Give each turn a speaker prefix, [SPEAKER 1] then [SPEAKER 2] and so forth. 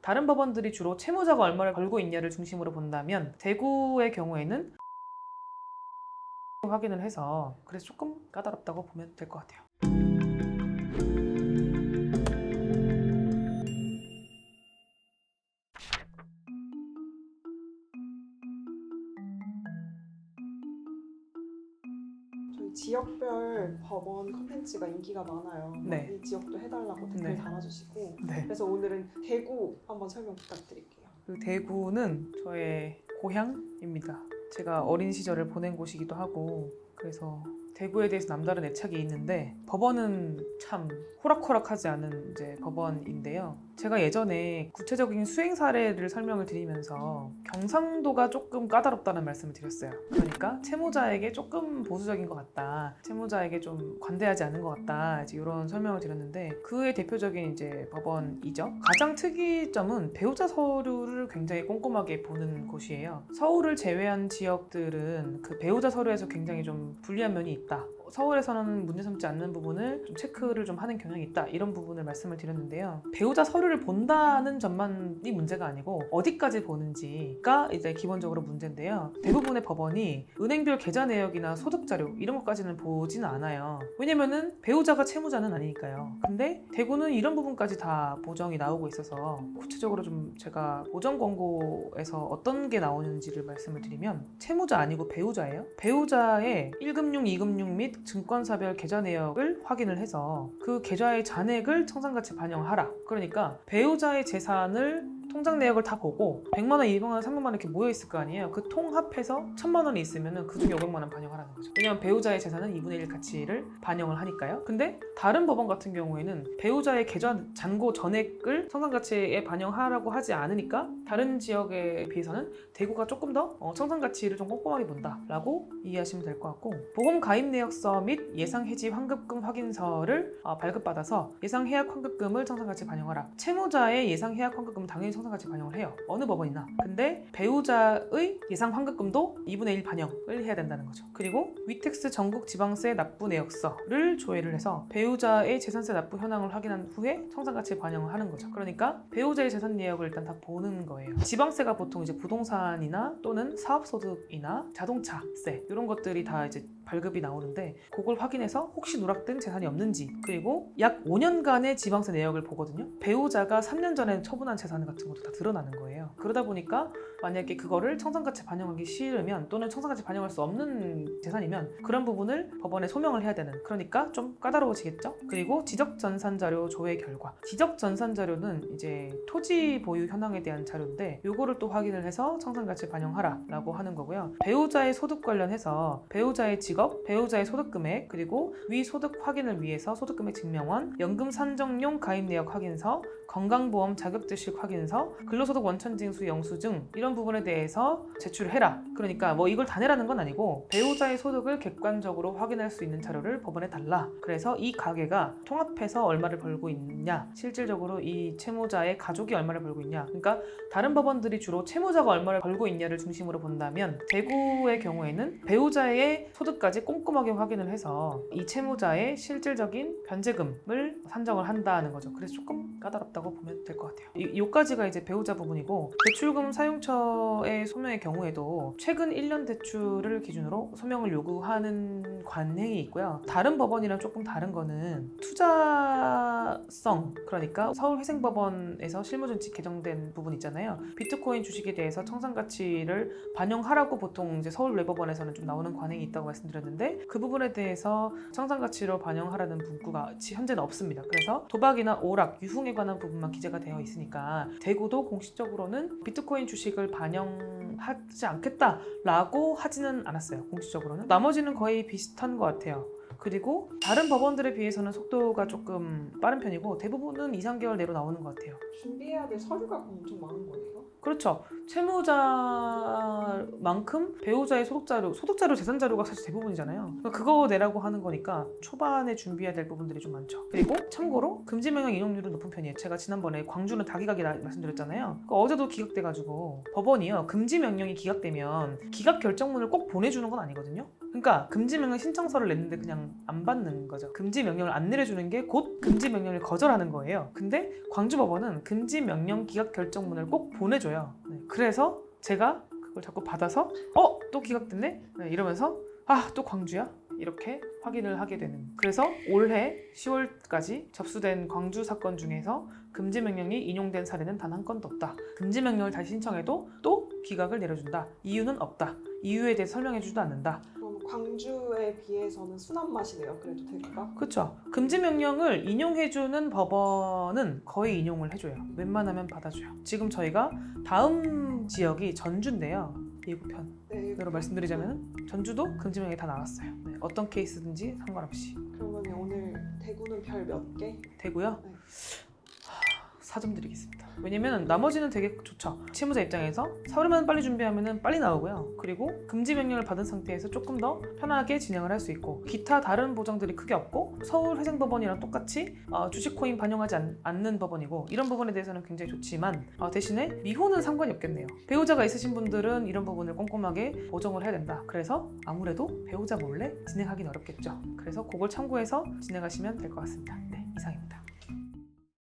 [SPEAKER 1] 다른 법원들이 주로 채무자가 얼마를 벌고 있냐를 중심으로 본다면 대구의 경우에는 확인을 해서 그래서 조금 까다롭다고 보면 될 것 같아요.
[SPEAKER 2] 저희 지역별 법원 컨텐츠가 인기가 많아요.
[SPEAKER 1] 네.
[SPEAKER 2] 이 지역도 해달라고 댓글
[SPEAKER 1] 네.
[SPEAKER 2] 달아주시고
[SPEAKER 1] 네.
[SPEAKER 2] 그래서 오늘은 대구 한번 설명 부탁드릴게요.
[SPEAKER 1] 그 대구는 저의 고향입니다. 제가 어린 시절을 보낸 곳이기도 하고 그래서 대구에 대해서 남다른 애착이 있는데 법원은 참 호락호락하지 않은 이제 법원인데요. 제가 예전에 구체적인 수행 사례를 설명을 드리면서 경상도가 조금 까다롭다는 말씀을 드렸어요. 그러니까 채무자에게 조금 보수적인 것 같다. 채무자에게 좀 관대하지 않은 것 같다. 이제 이런 설명을 드렸는데 그의 대표적인 이제 법원이죠. 가장 특이점은 배우자 서류를 굉장히 꼼꼼하게 보는 곳이에요. 서울을 제외한 지역들은 그 배우자 서류에서 굉장히 좀 불리한 면이 있다. 서울에서는 문제 삼지 않는 부분을 좀 체크를 좀 하는 경향이 있다. 이런 부분을 말씀을 드렸는데요. 배우자 서류를 본다는 점만이 문제가 아니고 어디까지 보는지가 이제 기본적으로 문제인데요. 대부분의 법원이 은행별 계좌 내역이나 소득 자료 이런 것까지는 보지는 않아요. 왜냐면은 배우자가 채무자는 아니니까요. 근데 대구는 이런 부분까지 다 보정이 나오고 있어서 구체적으로 좀 제가 보정 권고에서 어떤 게 나오는지를 말씀을 드리면 채무자 아니고 배우자예요. 배우자의 1금융, 2금융 및 증권사별 계좌 내역을 확인을 해서 그 계좌의 잔액을 청산가치 반영하라. 그러니까 배우자의 재산을 통장 내역을 다 보고 100만 원, 200만 원, 300만 원 이렇게 모여 있을 거 아니에요. 그 통합해서 1000만 원이 있으면 그중에 500만 원 반영하라는 거죠. 왜냐면 배우자의 재산은 2분의 1 가치를 반영을 하니까요. 근데 다른 법원 같은 경우에는 배우자의 계좌 잔고 전액을 청산가치에 반영하라고 하지 않으니까 다른 지역에 비해서는 대구가 조금 더 청산가치를 좀 꼼꼼하게 본다라고 이해하시면 될 것 같고 보험 가입 내역서 및 예상 해지 환급금 확인서를 발급받아서 예상 해약 환급금을 청산가치에 반영하라. 채무자의 예상 해약 환급금은 당연히 청산가치에 반영을 해요. 어느 법원이나. 근데 배우자의 예상 환급금도 2분의 1 반영을 해야 된다는 거죠. 그리고 위텍스 전국 지방세 납부 내역서를 조회를 해서 배우자의 재산세 납부 현황을 확인한 후에 청산가치에 반영을 하는 거죠. 그러니까 배우자의 재산 내역을 일단 다 보는 거예요. 지방세가 보통 이제 부동산이나 또는 사업소득이나 자동차세 이런 것들이 다 이제 발급이 나오는데 그걸 확인해서 혹시 누락된 재산이 없는지 그리고 약 5년간의 지방세 내역을 보거든요. 배우자가 3년 전에 처분한 재산 같은 것도 다 드러나는 거예요. 그러다 보니까 만약에 그거를 청산가치 반영하기 싫으면 또는 청산가치 반영할 수 없는 재산이면 그런 부분을 법원에 소명을 해야 되는 그러니까 좀 까다로워지겠죠. 그리고 지적전산자료 조회 결과 지적전산자료는 이제 토지 보유 현황에 대한 자료인데 요거를 또 확인을 해서 청산가치 반영하라 라고 하는 거고요. 배우자의 소득 관련해서 배우자의 직업, 배우자의 소득 금액 그리고 위 소득 확인을 위해서 소득 금액 증명원, 연금 산정용 가입 내역 확인서, 건강보험 자격지식 확인서, 근로소득 원천징수 영수증 이런 부분에 대해서 제출해라. 그러니까 뭐 이걸 다 내라는 건 아니고 배우자의 소득을 객관적으로 확인할 수 있는 자료를 법원에 달라. 그래서 이 가계가 통합해서 얼마를 벌고 있냐, 실질적으로 이 채무자의 가족이 얼마를 벌고 있냐. 그러니까 다른 법원들이 주로 채무자가 얼마를 벌고 있냐를 중심으로 본다면 대구의 경우에는 배우자의 소득까지 꼼꼼하게 확인을 해서 이 채무자의 실질적인 변제금을 산정을 한다는 거죠. 그래서 조금 까다롭다고 보면 될 것 같아요. 요까지가 이제 배우자 부분이고 대출금 사용처의 소명의 경우에도 최근 1년 대출을 기준으로 소명을 요구하는 관행이 있고요. 다른 법원이랑 조금 다른 거는 투자성 그러니까 서울회생법원에서 실무준칙 개정된 부분 있잖아요. 비트코인 주식에 대해서 청산가치를 반영하라고 보통 이제 서울외법원에서는 좀 나오는 관행이 있다고 말씀드렸는데 그 부분에 대해서 청산가치로 반영하라는 문구가 현재는 없습니다. 그래서 도박이나 오락, 유흥에 관한 부분만 기재가 되어 있으니까 대구도 공식적으로는 비트코인 주식을 반영하지 않겠다라고 하지는 않았어요. 공식적으로는. 나머지는 거의 비슷한 것 같아요. 그리고 다른 법원들에 비해서는 속도가 조금 빠른 편이고 대부분은 2-3개월 내로 나오는 것 같아요.
[SPEAKER 2] 준비해야 될 서류가 엄청 많은 거네요.
[SPEAKER 1] 그렇죠. 채무자만큼 배우자의 소득자료, 재산자료가 사실 대부분이잖아요. 그러니까 그거 내라고 하는 거니까 초반에 준비해야 될 부분들이 좀 많죠. 그리고 참고로 금지명령 인용률은 높은 편이에요. 제가 지난번에 광주는 다 기각이 말씀드렸잖아요. 그러니까 어제도 기각돼가지고 법원이요. 금지명령이 기각되면 기각 결정문을 꼭 보내주는 건 아니거든요. 그러니까 금지 명령 신청서를 냈는데 그냥 안 받는 거죠. 금지 명령을 안 내려주는 게 곧 금지 명령을 거절하는 거예요. 근데 광주법원은 금지 명령 기각 결정문을 꼭 보내줘요. 네, 그래서 제가 그걸 자꾸 받아서 또 기각됐네? 네, 이러면서 또 광주야? 이렇게 확인을 하게 되는. 그래서 올해 10월까지 접수된 광주 사건 중에서 금지 명령이 인용된 사례는 단 한 건도 없다. 금지 명령을 다시 신청해도 또 기각을 내려준다. 이유는 없다. 이유에 대해 설명해주지도 않는다.
[SPEAKER 2] 그럼 광주에 비해서는 순한 맛이네요. 그래도 대구가.
[SPEAKER 1] 그렇죠. 금지 명령을 인용해주는 법원은 거의 인용을 해줘요. 웬만하면 받아줘요. 지금 저희가 다음 지역이 전주인데요. 예고편으로
[SPEAKER 2] 네.
[SPEAKER 1] 말씀드리자면 전주도 금지 명령이 다 나왔어요. 네, 어떤 케이스든지 상관없이.
[SPEAKER 2] 그러면 오늘 대구는 별 몇 개?
[SPEAKER 1] 되고요.
[SPEAKER 2] 네.
[SPEAKER 1] 4점 드리겠습니다. 왜냐면 나머지는 되게 좋죠. 채무자 입장에서 서류만 빨리 준비하면 빨리 나오고요. 그리고 금지 명령을 받은 상태에서 조금 더 편하게 진행을 할 수 있고 기타 다른 보장들이 크게 없고 서울회생법원이랑 똑같이 주식코인 반영하지 않는 법원이고 이런 부분에 대해서는 굉장히 좋지만 대신에 미호는 상관이 없겠네요. 배우자가 있으신 분들은 이런 부분을 꼼꼼하게 보정을 해야 된다. 그래서 아무래도 배우자 몰래 진행하기는 어렵겠죠. 그래서 그걸 참고해서 진행하시면 될 것 같습니다. 네, 이상입니다.